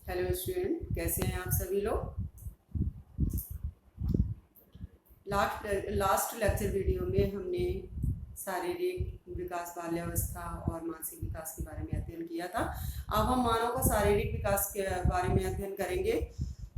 Hello student, कैसे हैं आप सभी लोग। लास्ट लेक्चर वीडियो में हमने शारीरिक विकास, बाल्यावस्था और मानसिक विकास के बारे में अध्ययन किया था। अब हम मानव का शारीरिक विकास के बारे में अध्ययन करेंगे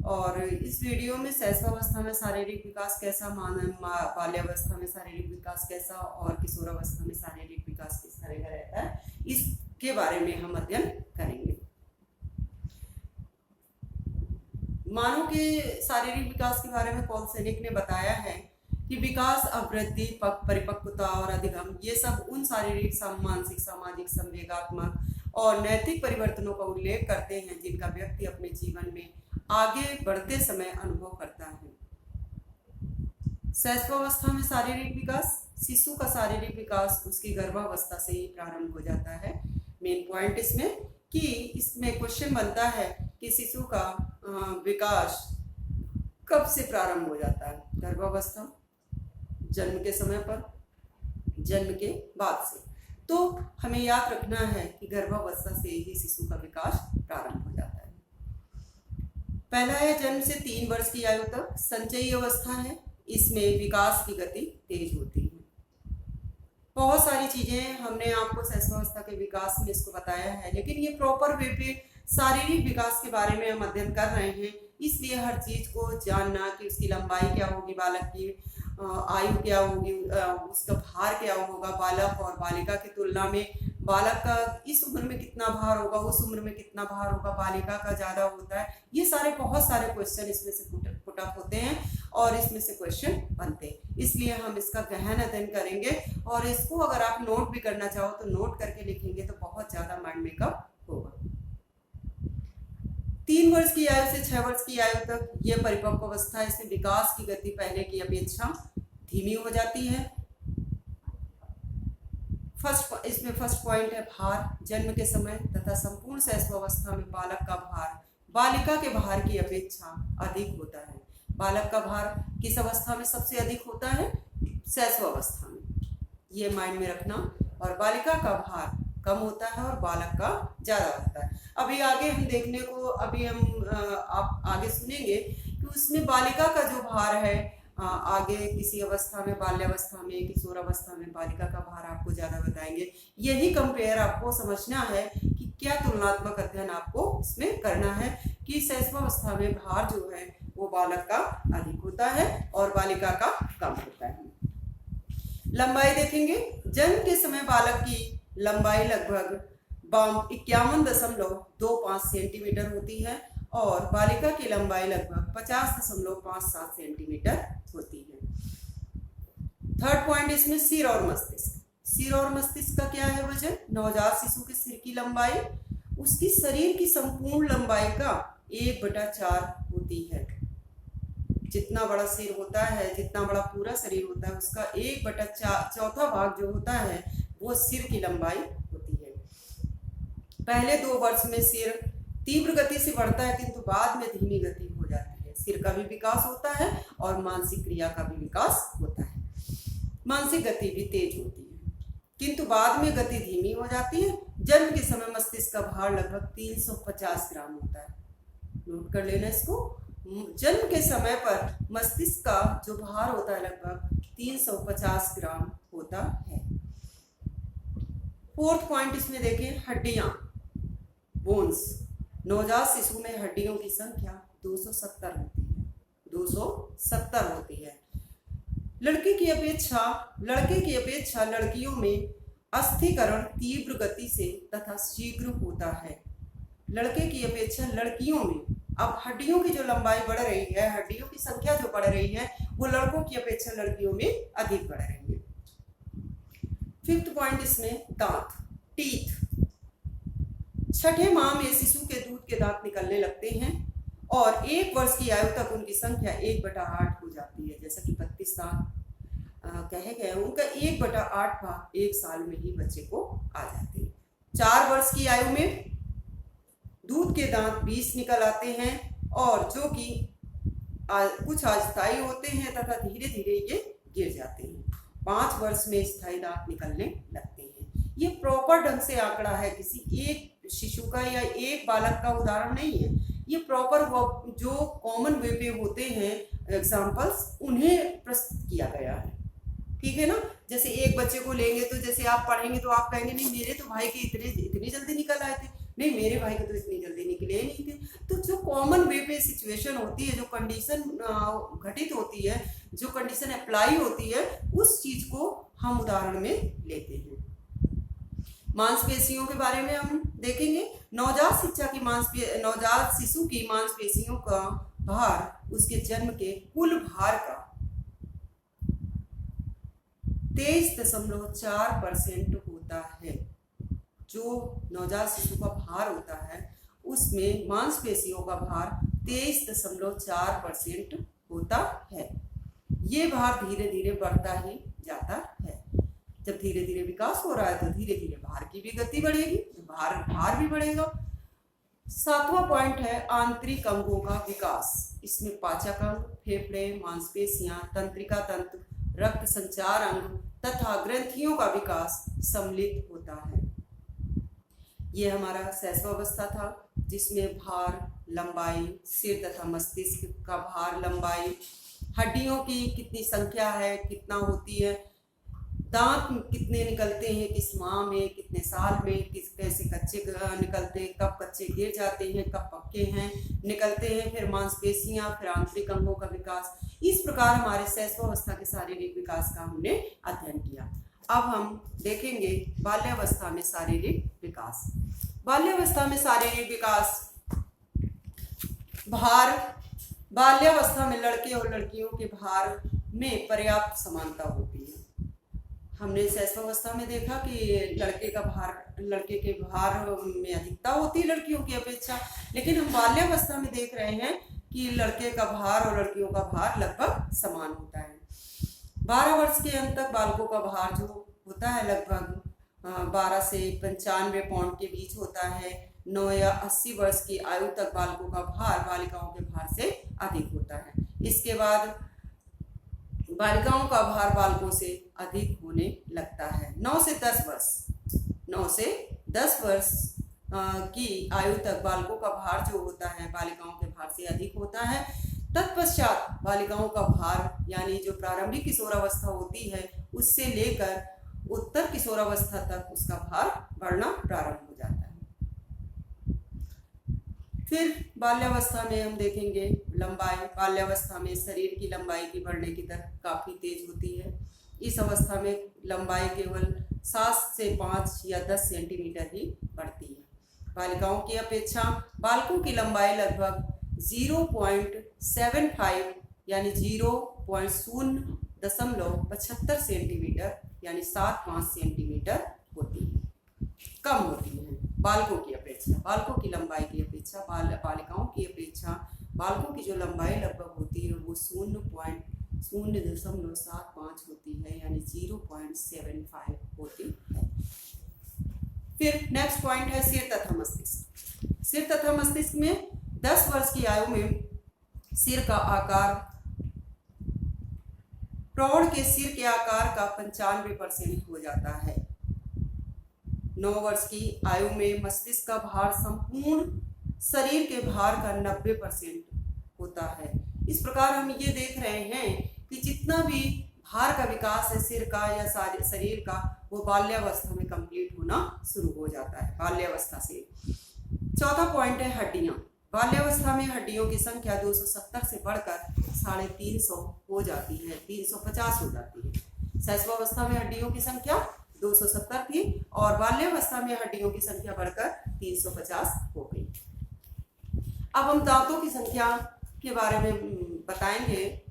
और इस वीडियो में शैशवावस्था में शारीरिक विकास कैसा, बाल्यावस्था में शारीरिक विकास कैसा और किशोरावस्था में शारीरिक विकास किस तरह का रहता है, इसके बारे में हम अध्ययन करेंगे। मानव के शारीरिक विकास के बारे में पॉल सेनेक ने बताया है कि विकास, अवृद्धि, परिपक्वता और अधिगम ये सब उन शारीरिक, मानसिक, सामाजिक, संवेगात्मक और नैतिक परिवर्तनों का उल्लेख करते हैं जिनका व्यक्ति अपने जीवन में आगे बढ़ते समय अनुभव करता है। शैशवावस्था में शारीरिक विकास, शिशु का शारीरिक विकास उसकी गर्भावस्था से ही प्रारंभ हो जाता है। मेन पॉइंट इसमें कि इसमें क्वेश्चन बनता है कि शिशु का विकास कब से प्रारंभ हो जाता है, गर्भावस्था, जन्म के समय पर, जन्म के बाद से। तो हमें याद रखना है कि गर्भावस्था से ही शिशु का विकास प्रारंभ हो जाता है। पहला है जन्म से 3 वर्ष की आयु तक संचयी अवस्था है। इसमें विकास की गति तेज होती है। बहुत सारी चीजें हमने आपको शैशवावस्था के विकास में इसको बताया है, लेकिन ये प्रॉपर वे पे शारीरिक विकास के बारे में हम अध्ययन कर रहे हैं, इसलिए हर चीज को जानना कि उसकी लंबाई क्या होगी, बालक की आयु क्या होगी, उसका भार क्या होगा, बालक और बालिका की तुलना में बालक का इस उम्र में कितना भार होगा, उस उम्र में कितना भार होगा, बालिका का ज्यादा होता है। ये सारे बहुत सारे क्वेश्चन इसमें से पुट अप होते हैं और इसमें से क्वेश्चन बनते हैं, इसलिए हम इसका गहन अध्ययन करेंगे। और इसको अगर आप नोट भी करना चाहो तो नोट करके लिखेंगे तो बहुत ज्यादा माइंड मेकअप होगा। 3 वर्ष की आयु से 6 वर्ष की आयु तक ये परिपक्व अवस्था, इसमें विकास की गति पहले की अपेक्षा धीमी हो जाती है। इसमें फर्स्ट पॉइंट है भार। जन्म के समय तथा संपूर्ण शैशवावस्था में बालक का भार बालिका के भार की अपेक्षा अधिक होता है। बालक का भार किस अवस्था में सबसे अधिक होता है? शैशवावस्था में, ये माइंड में रखना। और बालिका का भार कम होता है और बालक का ज्यादा होता है। अभी आगे हम देखने को, अभी हम आप आगे सुनेंगे कि उसमें बालिका का जो भार है, आगे किसी अवस्था में, बाल्यावस्था में, किशोरावस्था में बालिका का भार आपको ज्यादा बताएंगे। यही कंपेयर आपको समझना है कि क्या तुलनात्मक अध्ययन आपको इसमें करना है कि शैशवावस्था में भार जो है वो बालक का अधिक होता है और बालिका का कम होता है। लंबाई देखेंगे। जन्म के समय बालक की लंबाई लगभग 51.25 सेंटीमीटर होती है और बालिका की लंबाई लगभग 50.57 सेंटीमीटर होती है। थर्ड पॉइंट इसमें सिर और मस्तिष्क। सिर और मस्तिष्क का क्या है वजन? नवजात शिशु के सिर की लंबाई उसकी शरीर की संपूर्ण लंबाई का 1/4 होती है। जितना बड़ा सिर होता है, जितना बड़ा पूरा शरीर होता है, उसका 1/4 भाग जो होता है वो सिर की लंबाई होती है। पहले 2 वर्ष में सिर तीव्र गति से बढ़ता है, किंतु बाद में धीमी गति हो जाती है। सिर का भी विकास होता है और मानसिक क्रिया का भी विकास होता है। मानसिक गति भी तेज होती है, किंतु बाद में गति धीमी हो जाती है। जन्म के समय मस्तिष्क का भार लगभग 350 ग्राम होता है। नोट कर लेना इसको। जन्म के समय पर मस्तिष्क का जो भार होता है लगभग 350 ग्राम होता है। फोर्थ पॉइंट इसमें देखें, हड्डियां, बोन्स। नवजात शिशु में हड्डियों की संख्या 270 होती है। 270 होती है। लड़के की अपेक्षा लड़कियों में अस्थिकरण तीव्र गति से तथा शीघ्र होता है। लड़के की अपेक्षा लड़कियों में, अब हड्डियों की जो लंबाई बढ़ रही है, हड्डियों की संख्या जो बढ़ रही है, वो लड़कों की अपेक्षा लड़कियों में अधिक बढ़ रही है। फिफ्थ पॉइंट इसमें दांत, टीथ। 6ठे माह में शिशु के दूध के दांत निकलने लगते हैं और 1 वर्ष की आयु तक उनकी संख्या 1/8 हो जाती है। जैसा कि 32 दांत कहे गए, उनका 1/8 भाग 1 साल में ही बच्चे को आ जाते हैं। 4 वर्ष की आयु में दूध के दांत 20 निकल आते हैं और जो कि कुछ अस्थायी होते हैं तथा धीरे धीरे ये गिर जाते हैं। 5 वर्ष में स्थायी दांत निकलने लगते हैं। ये प्रॉपर ढंग से आंकड़ा है, किसी एक शिशु का या एक बालक का उदाहरण नहीं है, ये प्रॉपर जो कॉमन वे पे होते हैं एग्जाम्पल्स, उन्हें प्रस्तुत किया गया है। ठीक है ना। जैसे एक बच्चे को लेंगे तो जैसे आप पढ़ेंगे तो आप कहेंगे नहीं मेरे तो भाई के इतनी जल्दी निकल आए थे, नहीं मेरे भाई के तो इतनी जल्दी निकले नहीं थे। तो जो कॉमन वे पे सिचुएशन होती है, जो कंडीशन घटित होती है, जो कंडीशन अप्लाई होती है, उस चीज को हम उदाहरण में लेते हैं। मांसपेशियों के बारे में हम देखेंगे। नवजात शिशु की मांसपेशियों का भार उसके जन्म के कुल भार का 23.4% होता है। जो नवजात शिशु का भार होता है उसमें मांसपेशियों का भार 23.4% होता है। ये भार धीरे धीरे बढ़ता ही जाता है। जब धीरे धीरे विकास हो रहा है तो धीरे धीरे भार की भी गति बढ़ेगी, भार भी बढ़ेगा। 7वां पॉइंट है आंतरिक अंगों का विकास। इसमें पाचक अंग, फेफड़े, मांसपेशियां, तंत्रिका तंत्र, रक्त संचार अंग तथा ग्रंथियों का विकास सम्मिलित होता है। ये हमारा शैशवावस्था था, जिसमें भार, लंबाई, सिर तथा मस्तिष्क का भार, लंबाई, हड्डियों की कितनी संख्या है, कितना होती है, दांत कितने निकलते हैं, किस माह में, कितने साल में, कैसे कच्चे निकलते हैं, कब कच्चे गिर जाते हैं, कब पक्के हैं निकलते हैं, फिर मांसपेशियां, फिर आंतरिक अंगों का विकास। इस प्रकार हमारे शैशवावस्था के शारीरिक विकास का हमने अध्ययन किया। अब हम देखेंगे बाल्यावस्था में शारीरिक विकास। बाल्यावस्था में शारीरिक विकास, भार। बाल्यावस्था में लड़के और लड़कियों के भार में पर्याप्त समानता होती है। हमने शैशवावस्था में देखा कि लड़के के भार में अधिकता होती है लड़कियों की अपेक्षा, लेकिन हम बाल्यावस्था में देख रहे हैं कि लड़के का भार और लड़कियों का भार लगभग समान होता है। 12 वर्ष के अंत तक बालकों का भार जो होता है लगभग 12 से 95 पाउंड के बीच होता है। 9 या 80 वर्ष की आयु तक बालकों का भार बालिकाओं के भार से अधिक होता है। इसके बाद बालिकाओं का भार बालकों से अधिक होने लगता है। 9 से 10 वर्ष की आयु तक बालकों का भार जो होता है बालिकाओं के भार से अधिक होता है। तत्पश्चात बालिकाओं का भार यानी जो प्रारंभिक किशोरावस्था होती है उससे लेकर उत्तर किशोरावस्था तक उसका भार बढ़ना प्रारंभ हो जाता है। फिर बाल्यावस्था में हम देखेंगे लंबाई। बाल्यावस्था में शरीर की लंबाई की बढ़ने की दर काफ़ी तेज होती है। इस अवस्था में लंबाई केवल 7 से 5 या 10 सेंटीमीटर ही बढ़ती है। बालिकाओं की अपेक्षा बालकों की लंबाई लगभग 0.75 यानी 0.75 सेंटीमीटर यानी 7-5 सेंटीमीटर होती है, कम होती है बालकों की अपेक्षा। बालकों की लंबाई की अपेक्षा बालिकाओं की अपेक्षा बालकों की जो लंबाई लगभग होती है वो 0.075 होती है यानी 0.75 होती है। फिर नेक्स्ट पॉइंट है सिर तथा मस्तिष्क। सिर तथा मस्तिष्क में 10 वर्ष की आयु में सिर का आकार प्रौढ़ के सिर के आकार का 95% हो जाता है। 9 वर्ष की आयु में मस्तिष्क का भार संपूर्ण शरीर के भार का 90% होता है। इस प्रकार हम ये देख रहे हैं कि जितना भी भार का विकास है सिर का या शरीर का वो बाल्यावस्था में कंप्लीट होना शुरू हो जाता है बाल्यावस्था से। चौथा पॉइंट है हड्डियां। बाल्यावस्था में हड्डियों की संख्या 270 से बढ़कर 350 हो जाती है, 350 हो जाती है। शैशवावस्था में हड्डियों की संख्या 270 थी और बाल्यावस्था में हड्डियों की संख्या बढ़कर 350 हो गई। अब हम दांतों की संख्या के बारे में बताएंगे।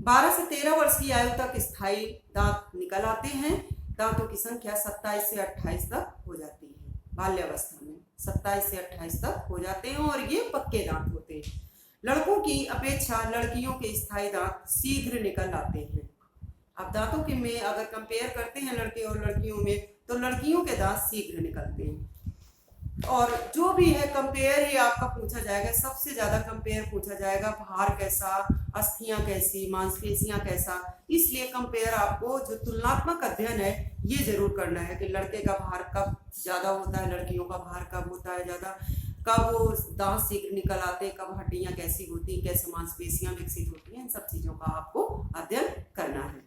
12 से 13 वर्ष की आयु तक स्थायी दांत निकल आते हैं। दांतों की संख्या 27 से 28 तक हो जाती है। बाल्यावस्था में 27 से 28 तक हो जाते हैं और ये पक्के दांत होते हैं। लड़कों की अपेक्षा लड़कियों के स्थायी दांत शीघ्र निकल आते हैं। अब दांतों के में अगर कंपेयर करते हैं लड़के और लड़कियों में तो लड़कियों के दांत शीघ्र निकलते हैं। और जो भी है कंपेयर ही आपका पूछा जाएगा, सबसे ज्यादा कंपेयर पूछा जाएगा, भार कैसा, अस्थियां कैसी, मांसपेशियां कैसा। इसलिए कंपेयर आपको जो तुलनात्मक अध्ययन है ये जरूर करना है कि लड़के का भार कब ज्यादा होता है, लड़कियों का भार कब होता है ज्यादा। कब वो दांत शीघ्र निकल आते, कब हड्डियां कैसी होती, कैसे मांसपेशियां विकसित होती हैं, इन सब चीजों का आपको अध्ययन करना है।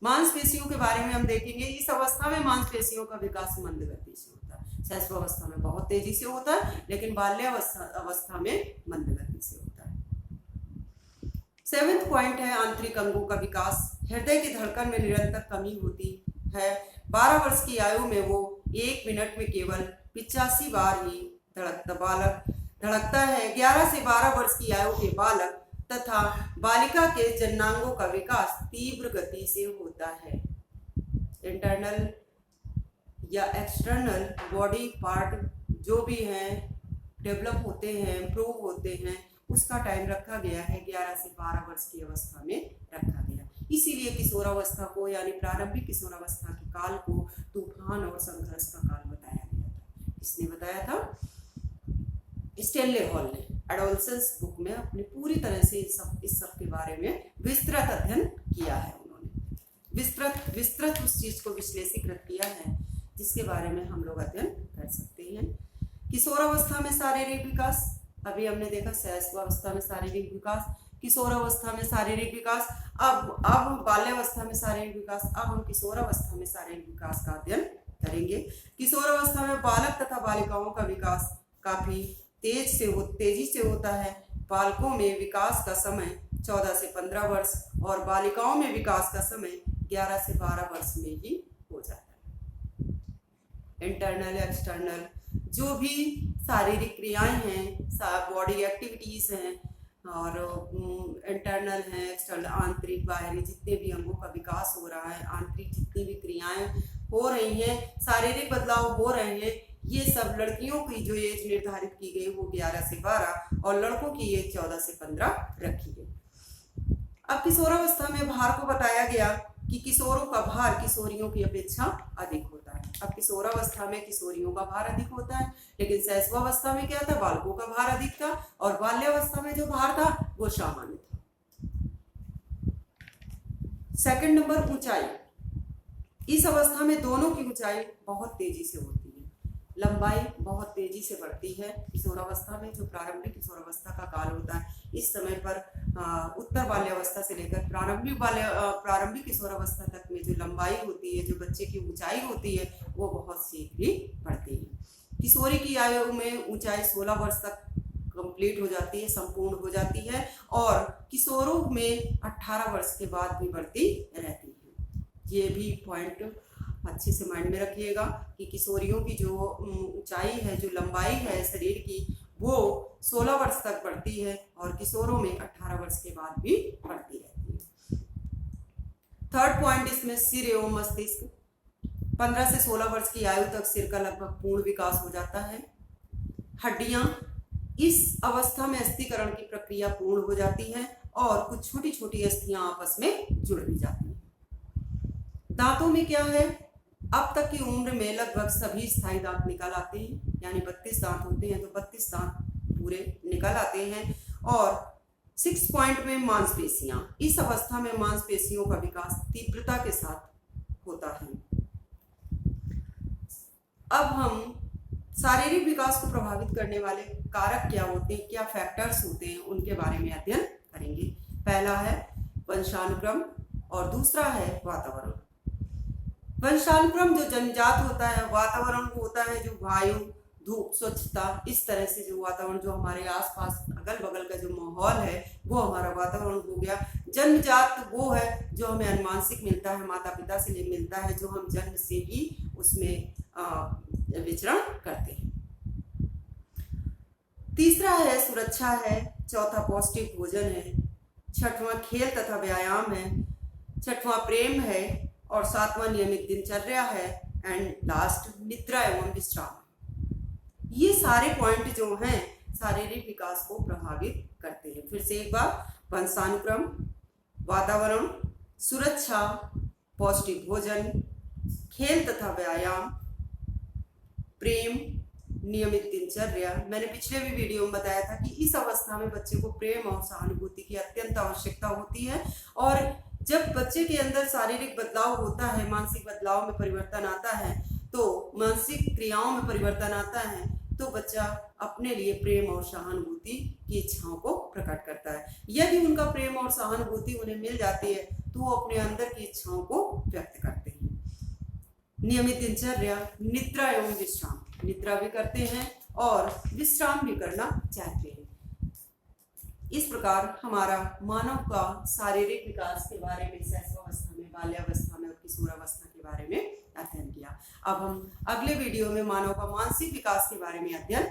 मांसपेशियों के बारे में हम देखेंगे। इस अवस्था में मांसपेशियों का विकास मंद गति से होता है। शैशवावस्था में बहुत तेजी से होता है, लेकिन बाल्यावस्था में मंद गति से होता है। 7th पॉइंट है आंतरिक अंगों का विकास। हृदय की धड़कन में निरंतर कमी होती है। 12 वर्ष की आयु में वो 1 मिनट में केवल 85 बार ही धड़कता है। 11 से 12 वर्ष की आयु के बालक तथा बालिका के जननांगों का विकास तीव्र गति से होता है। इंटरनल या एक्सटर्नल बॉडी पार्ट जो भी हैं डेवलप होते हैं, इम्प्रूव होते हैं, उसका टाइम रखा गया है 11 से 12 वर्ष की अवस्था में रखा गया। इसीलिए किशोरावस्था को यानी प्रारंभिक किशोरावस्था के काल को तूफान और संघर्ष का काल बताया गया था। किसने बताया था? स्टेनले हॉल ने एडोलसेंस बुक में अपनी पूरी तरह से इस सब के बारे में विस्तृत अध्ययन किया है। उन्होंने विस्तृत उस चीज को विश्लेषीकृत किया है जिसके बारे में हम लोग अध्ययन कर सकते हैं। किशोरावस्था में शारीरिक विकास, अभी हमने देखा शैशवावस्था में शारीरिक विकास, किशोरावस्था में शारीरिक विकास, अब बाल्यावस्था में शारीरिक विकास, अब हम किशोरावस्था में शारीरिक विकास का अध्ययन करेंगे। किशोरावस्था में बालक तथा बालिकाओं का विकास काफी तेजी से होता है। बालकों में विकास का समय 14 से 15 वर्ष और बालिकाओं में विकास का समय 11 से 12 वर्ष में ही हो जाता है। इंटरनल एक्सटर्नल जो भी शारीरिक क्रियाएं हैं, बॉडी एक्टिविटीज हैं और इंटरनल है, एक्सटर्नल आंतरिक बाहरी जितने भी अंगों का विकास हो रहा है, आंतरिक जितनी भी क्रियाएं हो रही हैं, शारीरिक बदलाव हो रहे हैं, ये सब लड़कियों की जो एज निर्धारित की गई वो 11 से 12 और लड़कों की एज 14 से 15 रखी गई। अब किशोरावस्था में भार को बताया गया कि किशोरों का भार किशोरियों की अपेक्षा अधिक होता है। अब किशोरावस्था में किशोरियों का भार अधिक होता है, लेकिन शैशवावस्था में क्या था? बालकों का भार अधिक था और बाल्यावस्था में जो भार था वो सामान्य था। 2nd नंबर ऊंचाई। इस अवस्था में दोनों की ऊंचाई बहुत तेजी से होती है, लंबाई बहुत तेजी से बढ़ती है। किशोरावस्था में जो प्रारंभिक किशोरावस्था का काल होता है, इस समय पर उत्तर बाल्यावस्था से लेकर प्रारंभिक किशोरावस्था तक में जो लंबाई होती है, जो बच्चे की ऊंचाई होती है, वो बहुत शीघ्र ही बढ़ती है। किशोरी की आयु में ऊंचाई 16 वर्ष तक कंप्लीट हो जाती है, संपूर्ण हो जाती है और किशोरों में 18 वर्ष के बाद भी बढ़ती रहती है। ये भी पॉइंट अच्छे से माइंड में रखिएगा कि किशोरियों की जो ऊंचाई है, जो लंबाई है शरीर की, वो 16 वर्ष तक बढ़ती है और किशोरों में 18 वर्ष के बाद भी बढ़ती रहती है। 3rd पॉइंट इसमें सिर एवं मस्तिष्क। 15 से 16 वर्ष की आयु तक सिर का लगभग पूर्ण विकास हो जाता है। हड्डियां, इस अवस्था में अस्थिकरण की प्रक्रिया पूर्ण हो जाती है और कुछ छोटी छोटी अस्थियां आपस में जुड़ भी जाती हैं। दांतों में क्या है? अब तक की उम्र में लगभग सभी स्थायी दांत निकल आते हैं, यानी 32 दांत होते हैं तो 32 दांत पूरे निकल आते हैं। और 6 पॉइंट में मांसपेशियां, इस अवस्था में मांसपेशियों का विकास तीव्रता के साथ होता है। अब हम शारीरिक विकास को प्रभावित करने वाले कारक क्या होते हैं, क्या फैक्टर्स होते हैं, उनके बारे में अध्ययन करेंगे। पहला है वंशानुक्रम और दूसरा है वातावरण। वंशानुक्रम जो जन्मजात होता है, वातावरण होता है जो वायु, धूप, स्वच्छता, इस तरह से जो वातावरण, जो हमारे आसपास अगल बगल का जो माहौल है वो हमारा वातावरण हो गया। जन्मजात वो है जो हमें अनुवांशिक मिलता है, माता पिता से मिलता है, जो हम जन्म से ही उसमें विचरण करते हैं। तीसरा है सुरक्षा है, चौथा पौष्टिक भोजन है, 6वां खेल तथा व्यायाम है, 6वां प्रेम है और 7वां नियमित दिनचर्या है एंड लास्ट निद्रा एवं विश्राम। ये सारे पॉइंट जो हैं शारीरिक विकास को प्रभावित करते हैं। फिर से एक बार, वंशानुक्रम, वातावरण, सुरक्षा, पौष्टिक भोजन, खेल तथा व्यायाम, प्रेम, नियमित दिनचर्या। मैंने पिछले भी वीडियो में बताया था कि इस अवस्था में बच्चे को प्रेम और सहानुभूति की अत्यंत आवश्यकता होती है और जब बच्चे के अंदर शारीरिक बदलाव होता है, मानसिक बदलाव में परिवर्तन आता है, तो मानसिक क्रियाओं में परिवर्तन आता है, तो बच्चा अपने लिए प्रेम और सहानुभूति की इच्छाओं को प्रकट करता है। यदि उनका प्रेम और सहानुभूति उन्हें मिल जाती है तो वो अपने अंदर की इच्छाओं को व्यक्त करते हैं। नियमित दिनचर्या, निद्रा एवं विश्राम, निद्रा भी करते हैं और विश्राम भी करना चाहते हैं। इस प्रकार हमारा मानव का शारीरिक विकास के बारे में शैशवावस्था में, बाल्यावस्था में और किशोरावस्था के बारे में अध्ययन किया। अब हम अगले वीडियो में मानव का मानसिक विकास के बारे में अध्ययन